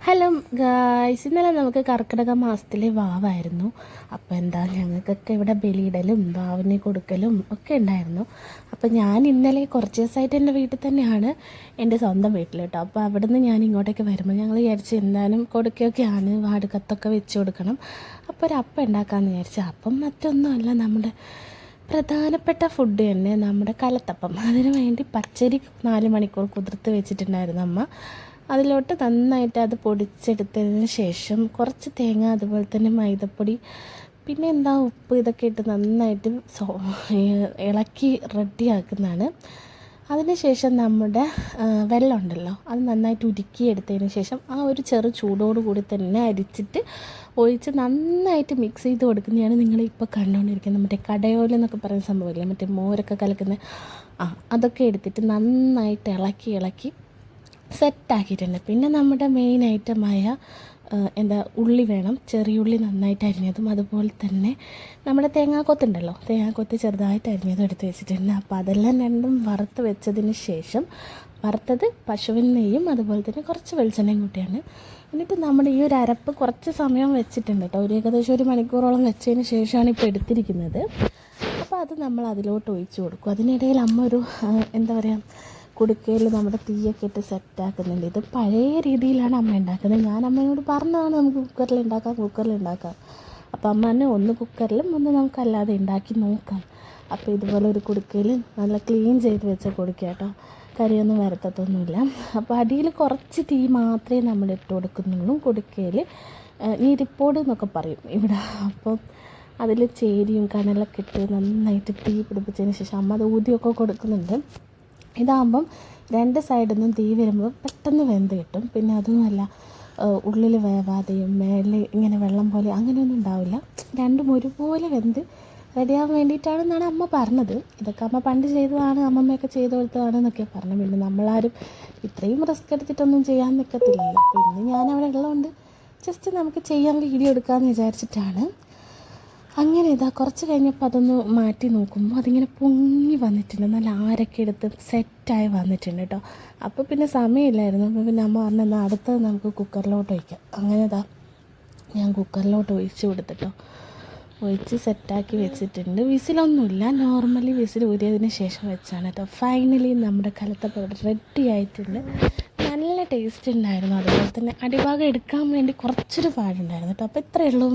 Hello guys, ഇന്നലെ നമുക്ക് കർക്കിടക മാസത്തിലെ വാവായിരുന്നു. അപ്പോൾ എന്താ ഞങ്ങൾക്കൊക്കെ ഇവിടെ ബലിയിടലും വാവിന് കൊടുക്കലും ഒക്കെ ഉണ്ടായിരുന്നു. അപ്പോൾ ഞാൻ ഇന്നലെ കുറച്ച് ദിവസമായിട്ട് എൻ്റെ വീട്ടിൽ തന്നെയാണ്, എൻ്റെ സ്വന്തം വീട്ടിൽ കേട്ടോ. അപ്പോൾ അവിടെ നിന്ന് ഞാൻ ഇങ്ങോട്ടേക്ക് വരുമ്പോൾ ഞങ്ങൾ വിചാരിച്ച് എന്തായാലും കൊടുക്കുകയൊക്കെയാണ്, വാടുകത്തൊക്കെ വെച്ച് കൊടുക്കണം. അപ്പോൾ ഒരു അപ്പം ഉണ്ടാക്കാമെന്ന് വിചാരിച്ചു. അപ്പം മറ്റൊന്നുമല്ല, നമ്മുടെ പ്രധാനപ്പെട്ട ഫുഡ് തന്നെ നമ്മുടെ കലത്തപ്പം. അതിന് വേണ്ടി പച്ചരി 4 മണിക്കൂർ കുതിർത്ത് വെച്ചിട്ടുണ്ടായിരുന്നു അമ്മ. അതിലോട്ട് നന്നായിട്ട് അത് പൊടിച്ചെടുത്തതിന് ശേഷം കുറച്ച് തേങ്ങ, അതുപോലെ തന്നെ മൈദപ്പൊടി, പിന്നെ എന്താ ഉപ്പ്, ഇതൊക്കെ ഇട്ട് നന്നായിട്ട് ഇളക്കി റെഡിയാക്കുന്നതാണ്. അതിനുശേഷം നമ്മുടെ വെള്ളം ഉണ്ടല്ലോ, അത് നന്നായിട്ട് ഉരുക്കിയെടുത്തതിന് ശേഷം ആ ഒരു ചെറു ചൂടോടുകൂടി തന്നെ അരിച്ചിട്ട് ഒഴിച്ച് നന്നായിട്ട് മിക്സ് ചെയ്ത് കൊടുക്കുന്നതാണ് നിങ്ങളിപ്പോൾ കണ്ടുകൊണ്ടിരിക്കുന്നത്. മറ്റേ കടയോലെന്നൊക്കെ പറയുന്ന സംഭവമില്ലേ, മറ്റേ മോരൊക്കെ കലക്കുന്ന അതൊക്കെ എടുത്തിട്ട് നന്നായിട്ട് ഇളക്കി സെറ്റാക്കിയിട്ടുണ്ട്. പിന്നെ നമ്മുടെ മെയിൻ ഐറ്റമായ ഉള്ളി വേണം, ചെറിയ ഉള്ളി നന്നായിട്ട് അരിഞ്ഞതും, അതുപോലെ തന്നെ നമ്മുടെ തേങ്ങാക്കൊത്തുണ്ടല്ലോ, തേങ്ങാക്കൊത്ത് ചെറുതായിട്ട് അരിഞ്ഞതും എടുത്ത് വെച്ചിട്ടുണ്ട്. അപ്പോൾ അതെല്ലാം രണ്ടും വറുത്ത് വെച്ചതിന് ശേഷം, വറുത്തത് പശുവിൻ നെയ്യും അതുപോലെ തന്നെ കുറച്ച് വെളിച്ചെണ്ണയും കൂട്ടിയാണ്. എന്നിട്ട് നമ്മുടെ ഈ ഒരു അരപ്പ് കുറച്ച് സമയം വെച്ചിട്ടുണ്ട് കേട്ടോ, ഏകദേശം 1 മണിക്കൂറോളം വെച്ചതിന് ശേഷമാണ് ഇപ്പോൾ എടുത്തിരിക്കുന്നത്. അപ്പോൾ അത് നമ്മൾ അതിലോട്ട് ഒഴിച്ച് കൊടുക്കും. അതിനിടയിൽ അമ്മ ഒരു കുടുക്കയിൽ നമ്മുടെ തീയൊക്കെ ഇട്ട് സെറ്റാക്കുന്നുണ്ട്. ഇത് പഴയ രീതിയിലാണ് അമ്മ ഉണ്ടാക്കുന്നത്. ഞാൻ അമ്മയോട് പറഞ്ഞതാണ് നമുക്ക് കുക്കറിലുണ്ടാക്കാം. അപ്പോൾ അമ്മ തന്നെ ഒന്ന് കുക്കറിലും ഒന്ന് നമുക്കല്ലാതെ ഉണ്ടാക്കി നോക്കാം. അപ്പോൾ ഇതുപോലെ ഒരു കുടുക്കയിൽ നല്ല ക്ലീൻ ചെയ്ത് വെച്ച കുടുക്ക കേട്ടോ, കറിയൊന്നും വരത്തൊന്നുമില്ല. അപ്പോൾ അടിയിൽ കുറച്ച് തീ മാത്രമേ നമ്മൾ ഇട്ട് കൊടുക്കുന്നുള്ളൂ. കുടുക്കയിൽ ഞെരിപ്പോട് എന്നൊക്കെ പറയും ഇവിടെ. അപ്പോൾ അതിൽ ചേരിയും കനലൊക്കെ ഇട്ട് നന്നായിട്ട് തീ പിടിപ്പിച്ചതിന് ശേഷം അമ്മ അത് ഊതിയൊക്കെ കൊടുക്കുന്നുണ്ട്. ഇതാകുമ്പം 2 സൈഡിൽ നിന്നും തീ വരുമ്പോൾ പെട്ടെന്ന് വെന്ത് കിട്ടും. പിന്നെ അതുമല്ല, ഉള്ളിൽ വേവാതെയും മേളിൽ ഇങ്ങനെ വെള്ളം പോലെ അങ്ങനെയൊന്നും ഉണ്ടാവില്ല. രണ്ടും ഒരുപോലെ വെന്ത് റെഡിയാകാൻ വേണ്ടിയിട്ടാണെന്നാണ് അമ്മ പറഞ്ഞത്. ഇതൊക്കെ അമ്മ പണ്ട് ചെയ്തതാണ്, അമ്മമ്മയൊക്കെ ചെയ്ത് കൊടുത്തതാണെന്നൊക്കെ പറഞ്ഞു. പിന്നെ നമ്മളാരും ഇത്രയും റിസ്ക് എടുത്തിട്ടൊന്നും ചെയ്യാൻ നിൽക്കത്തില്ലല്ലോ. പിന്നെ ഞാൻ അവിടെ ഉള്ളതുകൊണ്ട് ജസ്റ്റ് നമുക്ക് ചെയ്യാൻ വീഡിയോ എടുക്കാമെന്ന് വിചാരിച്ചിട്ടാണ്. അങ്ങനെ ഇതാ കുറച്ച് കഴിഞ്ഞപ്പോൾ അതൊന്ന് മാറ്റി നോക്കുമ്പോൾ അതിങ്ങനെ പൊങ്ങി വന്നിട്ടുണ്ട്, നല്ല ആരൊക്കെ എടുത്ത് സെറ്റായി വന്നിട്ടുണ്ട് കേട്ടോ. അപ്പോൾ പിന്നെ സമയമില്ലായിരുന്നു. അപ്പോൾ പിന്നെ അമ്മ പറഞ്ഞാൽ അടുത്തത് നമുക്ക് കുക്കറിലോട്ട് ഒഴിക്കാം. അങ്ങനെ ഇതാ ഞാൻ കുക്കറിലോട്ട് ഒഴിച്ച് കൊടുത്തിട്ടോ, ഒഴിച്ച് സെറ്റാക്കി വെച്ചിട്ടുണ്ട്. വിസിലൊന്നുമില്ല, നോർമലി വിസിൽ ഊരിയതിന് ശേഷം വെച്ചാണ് കേട്ടോ. ഫൈനലി നമ്മുടെ കലത്തപ്പം റെഡി ആയിട്ടുണ്ട്. നല്ല ടേസ്റ്റ് ഉണ്ടായിരുന്നു. അതുപോലെ തന്നെ അടിഭാഗം എടുക്കാൻ വേണ്ടി കുറച്ചൊരു പാടുണ്ടായിരുന്നു കേട്ടോ. അപ്പോൾ ഇത്രയേ ഉള്ളൂ.